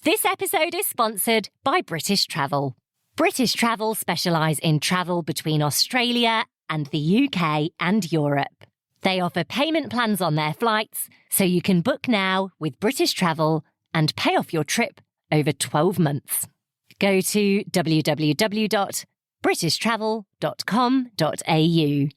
This episode is sponsored by British Travel. British Travel specialise in travel between Australia and the UK and Europe. They offer payment plans on their flights, so you can book now with British Travel and pay off your trip over 12 months. Go to www.britishtravel.com.au.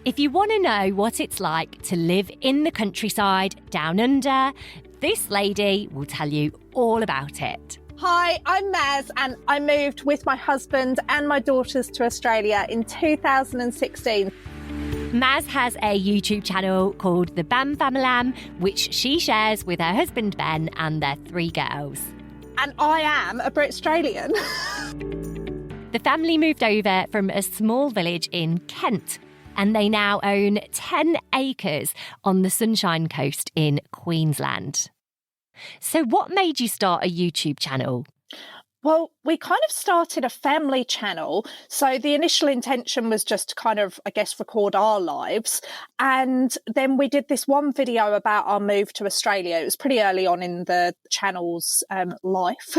If you want to know what it's like to live in the countryside down under, this lady will tell you all about it. Hi, I'm Maz and I moved with my husband and my daughters to Australia in 2016. Maz has a YouTube channel called The Bam Famalam, which she shares with her husband Ben and their 3 girls. And I am a BRITstralian. The family moved over from a small village in Kent, and they now own 10 acres on the Sunshine Coast in Queensland. So what made you start a YouTube channel? Well, we kind of started a family channel. So the initial intention was just to kind of, I guess, record our lives. And then we did this one video about our move to Australia. It was pretty early on in the channel's life.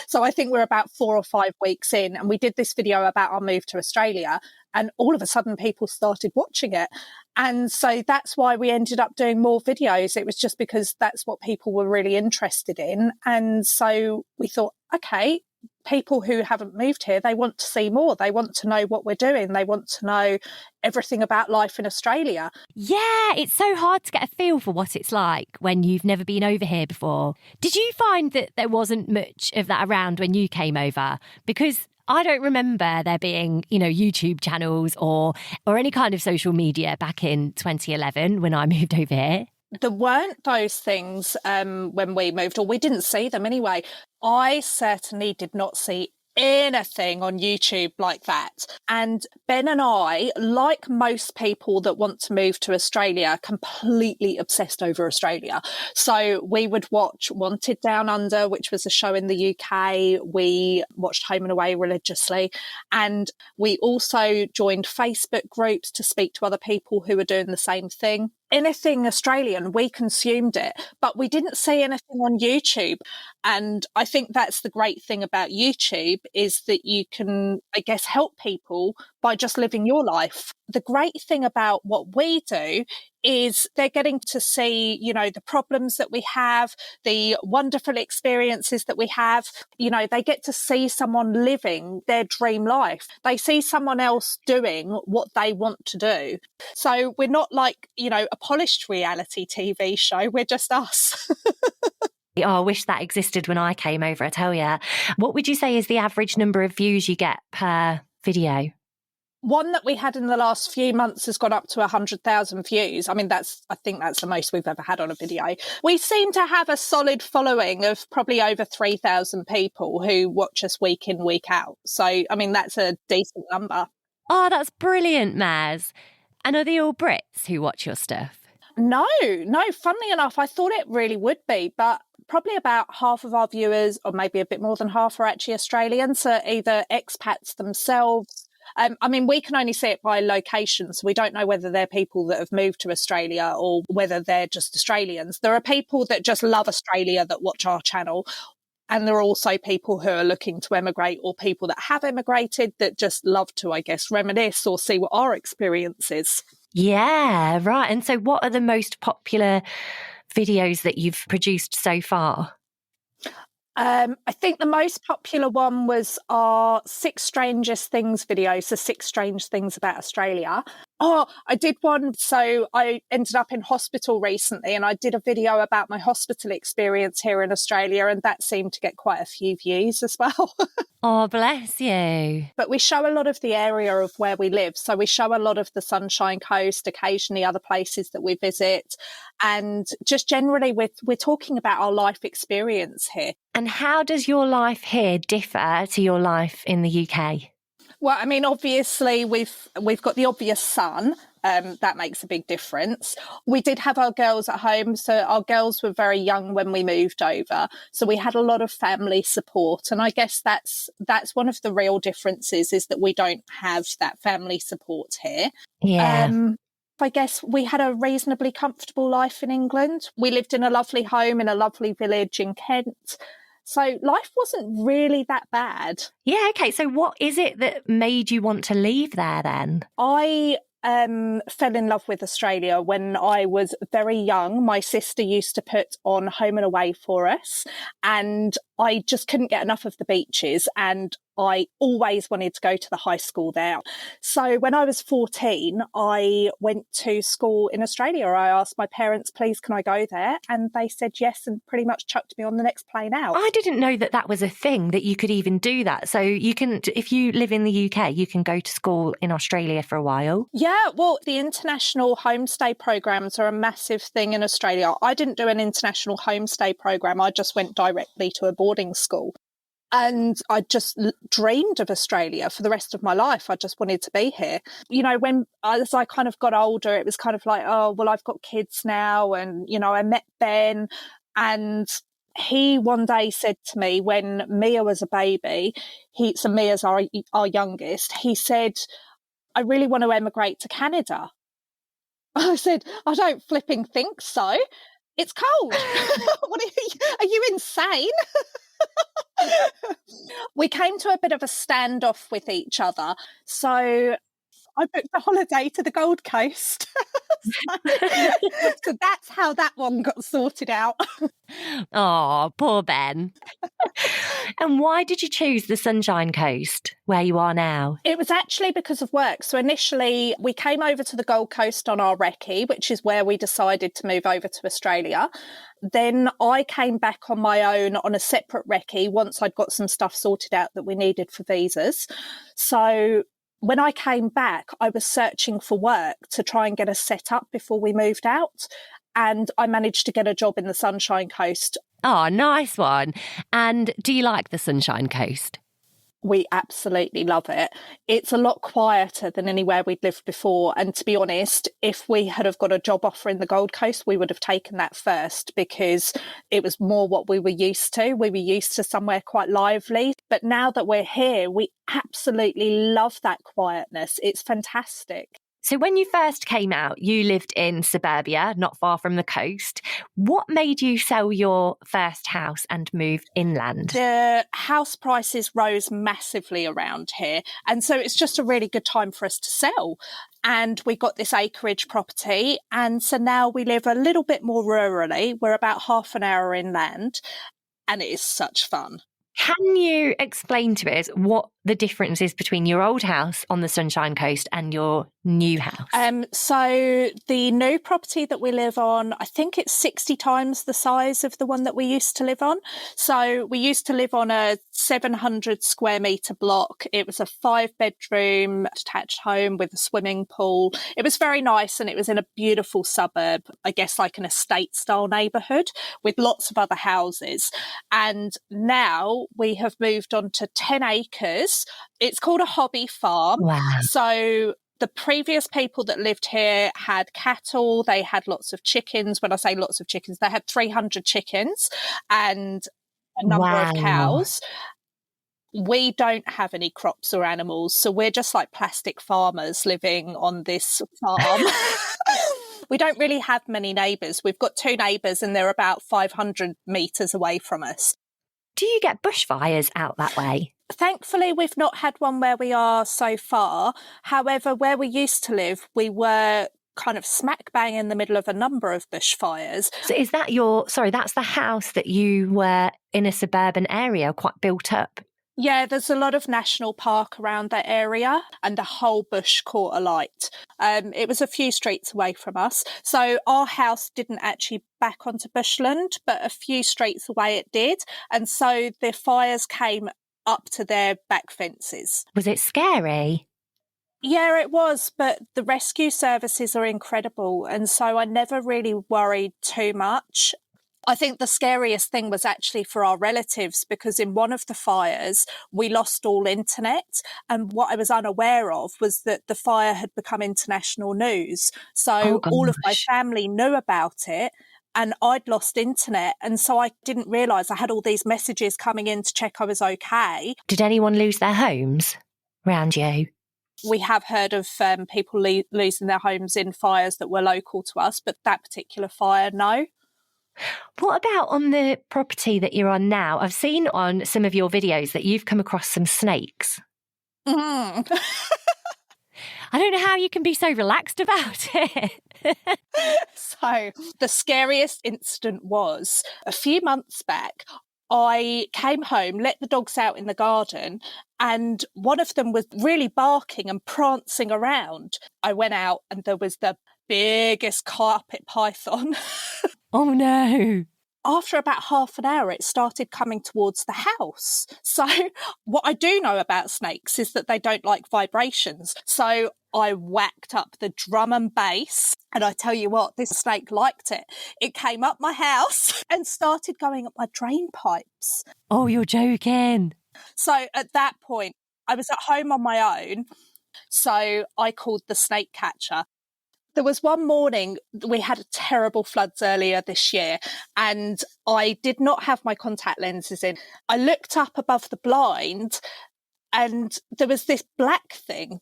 So I think we're about 4 or 5 weeks in. And we did this video about our move to Australia. And all of a sudden, people started watching it. And so that's why we ended up doing more videos. It was just because that's what people were really interested in. And so we thought, okay, people who haven't moved here, they want to see more. They want to know what we're doing. They want to know everything about life in Australia. Yeah, it's so hard to get a feel for what it's like when you've never been over here before. Did you find that there wasn't much of that around when you came over? Because I don't remember there being, YouTube channels or any kind of social media back in 2011 when I moved over here. There weren't those things when we moved, or we didn't see them anyway. I certainly did not see anything on YouTube like that. And Ben and I, like most people that want to move to Australia, completely obsessed over Australia. So we would watch Wanted Down Under, which was a show in the UK. We watched Home and Away religiously. And we also joined Facebook groups to speak to other people who were doing the same thing. Anything Australian, we consumed it, but we didn't see anything on YouTube. And I think that's the great thing about YouTube, is that you can, I guess, help people by just living your life. The great thing about what we do is they're getting to see, the problems that we have, the wonderful experiences that we have. They get to see someone living their dream life. They see someone else doing what they want to do. So we're not like, a polished reality TV show. We're just us. Oh, I wish that existed when I came over, I tell you. What would you say is the average number of views you get per video? One that we had in the last few months has gone up to 100,000 views. I mean, I think that's the most we've ever had on a video. We seem to have a solid following of probably over 3,000 people who watch us week in, week out. So, I mean, that's a decent number. Oh, that's brilliant, Maz. And are they all Brits who watch your stuff? No, funnily enough, I thought it really would be, but probably about half of our viewers, or maybe a bit more than half, are actually Australians, so either expats themselves. We can only see it by location, so we don't know whether they're people that have moved to Australia or whether they're just Australians. There are people that just love Australia that watch our channel, and there are also people who are looking to emigrate, or people that have emigrated that just love to, I guess, reminisce or see what our experience is. Yeah, right. And so what are the most popular videos that you've produced so far? I think the most popular one was our 6 Strangest Things video, so 6 Strange Things About Australia. Oh, I did one. So I ended up in hospital recently, and I did a video about my hospital experience here in Australia, and that seemed to get quite a few views as well. Oh, bless you. But we show a lot of the area of where we live. So we show a lot of the Sunshine Coast, occasionally other places that we visit. And just generally, we're talking about our life experience here. And how does your life here differ to your life in the UK? Well, I mean, obviously, we've got the obvious sun. That makes a big difference. We did have our girls at home, so our girls were very young when we moved over. So we had a lot of family support, and I guess that's one of the real differences, is that we don't have that family support here. Yeah. I guess we had a reasonably comfortable life in England. We lived in a lovely home in a lovely village in Kent. So life wasn't really that bad. Yeah, okay. So what is it that made you want to leave there then? I fell in love with Australia when I was very young. My sister used to put on home and away for us, and I just couldn't get enough of the beaches, and I always wanted to go to the high school there. So when I was 14, I went to school in Australia. I asked my parents, please, can I go there? And they said yes, and pretty much chucked me on the next plane out. I didn't know that that was a thing, that you could even do that. So you can, if you live in the UK, you can go to school in Australia for a while. Yeah, well, the international homestay programs are a massive thing in Australia. I didn't do an international homestay program. I just went directly to a boarding school. And I just dreamed of Australia for the rest of my life. I just wanted to be here. You know, as I kind of got older, it was kind of like, oh, well, I've got kids now. And, you know, I met Ben, and he one day said to me when Mia was a baby, so Mia's our youngest, he said, I really want to emigrate to Canada. I said, I don't flipping think so. It's cold. Are you insane? We came to a bit of a standoff with each other. So I booked a holiday to the Gold Coast. So that's how that one got sorted out. Oh, poor Ben. And why did you choose the Sunshine Coast, where you are now? It was actually because of work. So initially we came over to the Gold Coast on our recce, which is where we decided to move over to Australia. Then I came back on my own on a separate recce once I'd got some stuff sorted out that we needed for visas. So when I came back, I was searching for work to try and get us set up before we moved out. And I managed to get a job in the Sunshine Coast. Oh, nice one. And do you like the Sunshine Coast? We absolutely love it. It's a lot quieter than anywhere we'd lived before. And to be honest, if we had have got a job offer in the Gold Coast, we would have taken that first because it was more what we were used to. We were used to somewhere quite lively. But now that we're here, we absolutely love that quietness. It's fantastic. So when you first came out, you lived in suburbia, not far from the coast. What made you sell your first house and move inland? The house prices rose massively around here. And so it's just a really good time for us to sell. And we got this acreage property. And so now we live a little bit more rurally. We're about half an hour inland. And it is such fun. Can you explain to us what the difference is between your old house on the Sunshine Coast and your new house? So the new property that we live on, I think it's 60 times the size of the one that we used to live on. So we used to live on a 700 square metre block. It was a 5-bedroom detached home with a swimming pool. It was very nice, and it was in a beautiful suburb, I guess like an estate style neighbourhood with lots of other houses. And now we have moved on to 10 acres. It's called a hobby farm. Wow. So the previous people that lived here had cattle, they had lots of chickens. When I say lots of chickens, they had 300 chickens and a number of cows. We don't have any crops or animals, so we're just like plastic farmers living on this farm. We don't really have many neighbours. We've got 2 neighbours and they're about 500 metres away from us. Do you get bushfires out that way? Thankfully, we've not had one where we are so far. However, where we used to live, we were kind of smack bang in the middle of a number of bushfires. So is that that's the house that you were in a suburban area, quite built up? Yeah, there's a lot of national park around that area and the whole bush caught alight. It was a few streets away from us. So our house didn't actually back onto bushland, but a few streets away it did. And so the fires came up to their back fences. Was it scary? Yeah, it was, but the rescue services are incredible. And so I never really worried too much. I think the scariest thing was actually for our relatives, because in one of the fires, we lost all internet. And what I was unaware of was that the fire had become international news. So all of my family knew about it and I'd lost internet. And so I didn't realise I had all these messages coming in to check I was okay. Did anyone lose their homes around you? We have heard of people losing their homes in fires that were local to us, but that particular fire, no. What about on the property that you're on now? I've seen on some of your videos that you've come across some snakes. Mm. I don't know how you can be so relaxed about it. So the scariest incident was a few months back. I came home, let the dogs out in the garden, and one of them was really barking and prancing around. I went out and there was the biggest carpet python. Oh no. After about half an hour, it started coming towards the house. So what I do know about snakes is that they don't like vibrations. So I whacked up the drum and bass. And I tell you what, this snake liked it. It came up my house and started going up my drain pipes. Oh, you're joking. So at that point, I was at home on my own. So I called the snake catcher. There was one morning, we had terrible floods earlier this year, and I did not have my contact lenses in. I looked up above the blind and there was this black thing.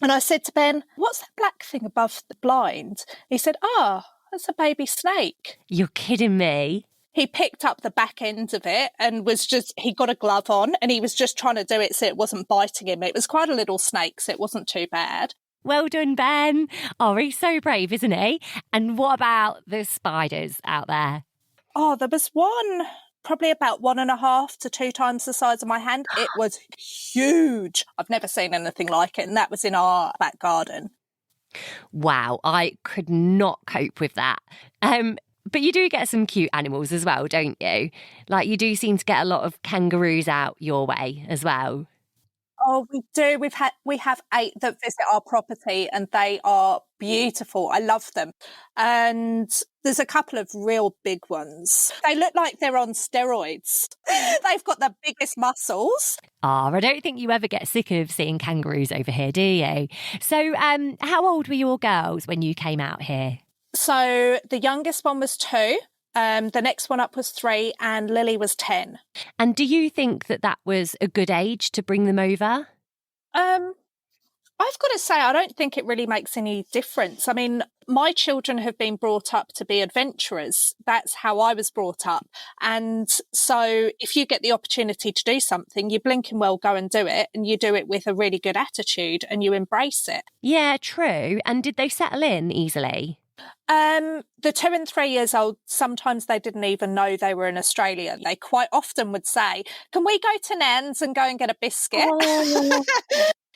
And I said to Ben, "What's that black thing above the blind?" He said, "That's a baby snake." You're kidding me. He picked up the back end of it and he got a glove on and he was just trying to do it so it wasn't biting him. It was quite a little snake, so it wasn't too bad. Well done, Ben. Oh, he's so brave, isn't he? And what about the spiders out there? Oh, there was one, probably about 1.5 to 2 times the size of my hand. It was huge. I've never seen anything like it. And that was in our back garden. Wow, I could not cope with that. But you do get some cute animals as well, don't you? Like you do seem to get a lot of kangaroos out your way as well. Oh, we do. We have 8 that visit our property and they are beautiful. I love them. And there's a couple of real big ones. They look like they're on steroids. They've got the biggest muscles. Oh, I don't think you ever get sick of seeing kangaroos over here, do you? So how old were your girls when you came out here? So the youngest one was 2. The next one up was 3 and Lily was 10. And do you think that was a good age to bring them over? I've got to say, I don't think it really makes any difference. I mean, my children have been brought up to be adventurers. That's how I was brought up. And so if you get the opportunity to do something, you blink and well go and do it, and you do it with a really good attitude and you embrace it. Yeah, true. And did they settle in easily? The 2 and 3 years old, sometimes they didn't even know they were in Australia. They quite often would say, "Can we go to Nan's and go and get a biscuit?" Oh.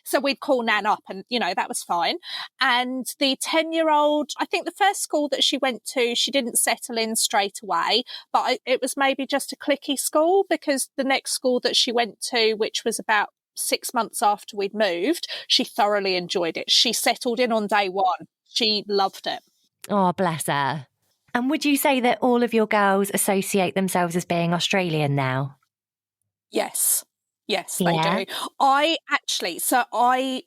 So we'd call Nan up and, that was fine. And the 10-year-old, I think the first school that she went to, she didn't settle in straight away, but it was maybe just a cliquey school, because the next school that she went to, which was about 6 months after we'd moved, she thoroughly enjoyed it. She settled in on day 1. She loved it. Oh, bless her. And would you say that all of your girls associate themselves as being Australian now? Yes, they do.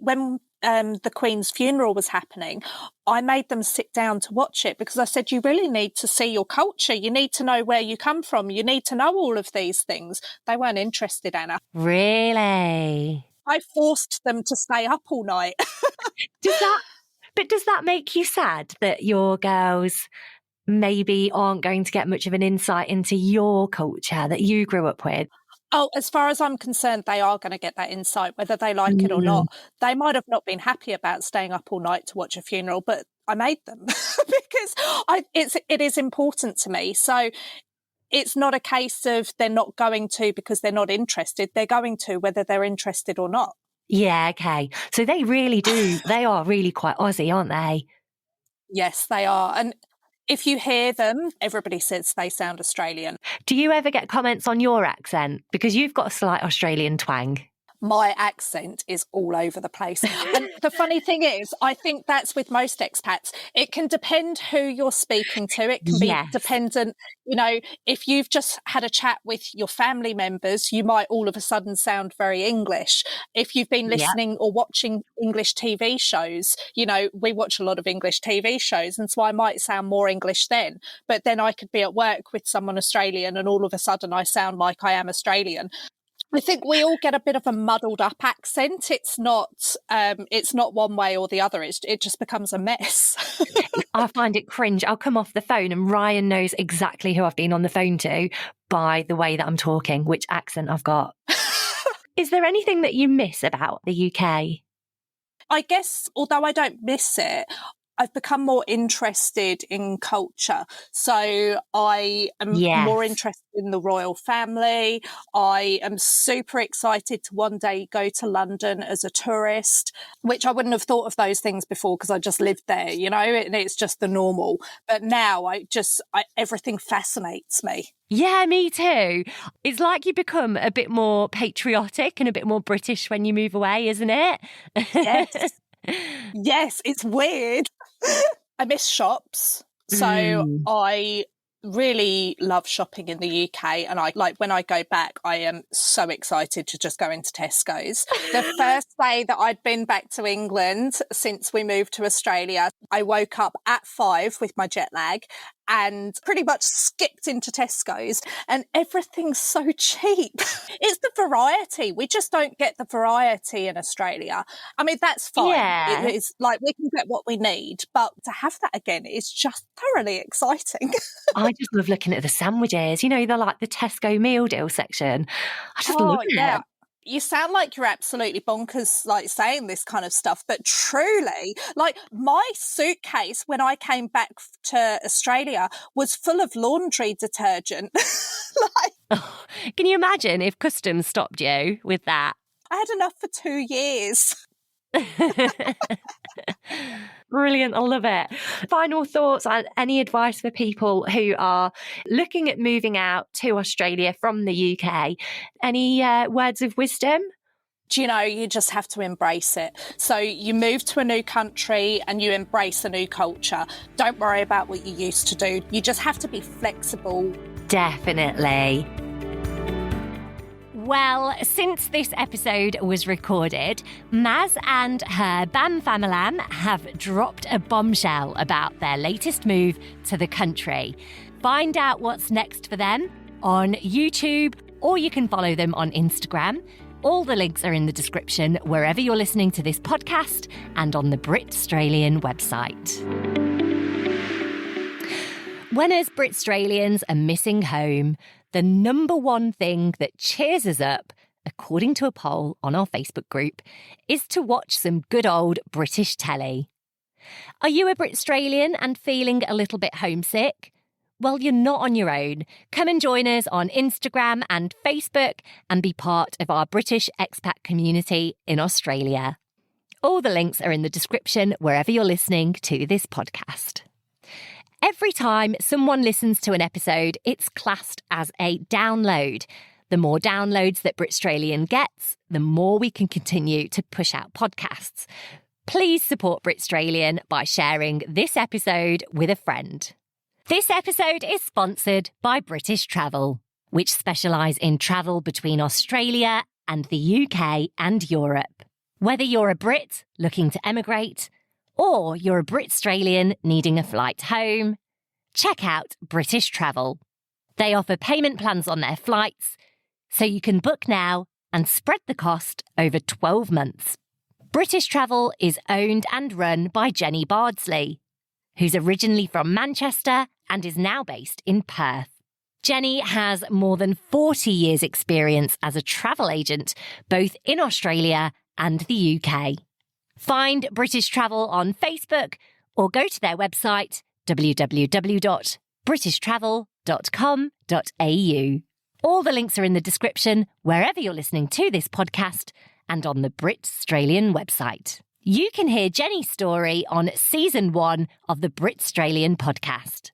When the Queen's funeral was happening, I made them sit down to watch it, because I said, you really need to see your culture. You need to know where you come from. You need to know all of these things. They weren't interested, Anna. Really? I forced them to stay up all night. Does that make you sad that your girls maybe aren't going to get much of an insight into your culture that you grew up with? Oh, as far as I'm concerned, they are going to get that insight, whether they like it or not. They might have not been happy about staying up all night to watch a funeral, but I made them because it is important to me. So it's not a case of they're not going to because they're not interested. They're going to whether they're interested or not. Yeah, okay. So they really do. They are really quite Aussie, aren't they? Yes, they are. And if you hear them, everybody says they sound Australian. Do you ever get comments on your accent? Because you've got a slight Australian twang. My accent is all over the place. And the funny thing is, I think that's with most expats. It can depend who you're speaking to. It can be dependent, if you've just had a chat with your family members, you might all of a sudden sound very English. If you've been listening or watching English TV shows, we watch a lot of English TV shows, and so I might sound more English then. But then I could be at work with someone Australian and all of a sudden I sound like I am Australian. I think we all get a bit of a muddled up accent. It's not one way or the other. It just becomes a mess. I find it cringe. I'll come off the phone and Ryan knows exactly who I've been on the phone to by the way that I'm talking, which accent I've got. Is there anything that you miss about the UK? I guess, although I don't miss it, I've become more interested in culture. So I am more interested in the royal family. I am super excited to one day go to London as a tourist, which I wouldn't have thought of those things before because I just lived there, you know, and it's just the normal. But now everything fascinates me. Yeah, me too. It's like you become a bit more patriotic and a bit more British when you move away, isn't it? Yes. Yes, it's weird. I miss shops. So I really love shopping in the UK, and when I go back, I am so excited to just go into Tesco's. The first day that I'd been back to England since we moved to Australia, I woke up at 5 with my jet lag and pretty much skipped into Tesco's, and everything's so cheap. It's the variety. We just don't get the variety in Australia. I mean, that's fine. Yeah. It's like we can get what we need, but to have that again is just thoroughly exciting. I just love looking at the sandwiches. You know, they're like the Tesco meal deal section. I just love it. Yeah. You sound like you're absolutely bonkers, like saying this kind of stuff, but truly, like my suitcase when I came back to Australia was full of laundry detergent. Can you imagine if customs stopped you with that? I had enough for 2 years. Brilliant. I love it. Final thoughts and any advice for people who are looking at moving out to Australia from the UK? Any words of wisdom? Do you know, you just have to embrace it. So you move to a new country and you embrace a new culture. Don't worry about what you used to do. You just have to be flexible. Definitely. Well, since this episode was recorded, Maz and her Bam Famalam have dropped a bombshell about their latest move to the country. Find out what's next for them on YouTube, or you can follow them on Instagram. All the links are in the description wherever you're listening to this podcast and on the BRITstralian website. When us BRITstralians are missing home, the number one thing that cheers us up, according to a poll on our Facebook group, is to watch some good old British telly. Are you a BRITstralian and feeling a little bit homesick? Well, you're not on your own. Come and join us on Instagram and Facebook and be part of our British expat community in Australia. All the links are in the description wherever you're listening to this podcast. Every time someone listens to an episode, it's classed as a download. The more downloads that BRITstralian gets, the more we can continue to push out podcasts. Please support BRITstralian by sharing this episode with a friend. This episode is sponsored by British Travel, which specialise in travel between Australia and the UK and Europe. Whether you're a Brit looking to emigrate, or you're a BRITstralian needing a flight home, check out British Travel. They offer payment plans on their flights, so you can book now and spread the cost over 12 months. British Travel is owned and run by Jenny Bardsley, who's originally from Manchester and is now based in Perth. Jenny has more than 40 years' experience as a travel agent, both in Australia and the UK. Find British Travel on Facebook or go to their website www.britishtravel.com.au. All the links are in the description wherever you're listening to this podcast and on the BRITstralian website. You can hear Jenny's story on Season 1 of the BRITstralian podcast.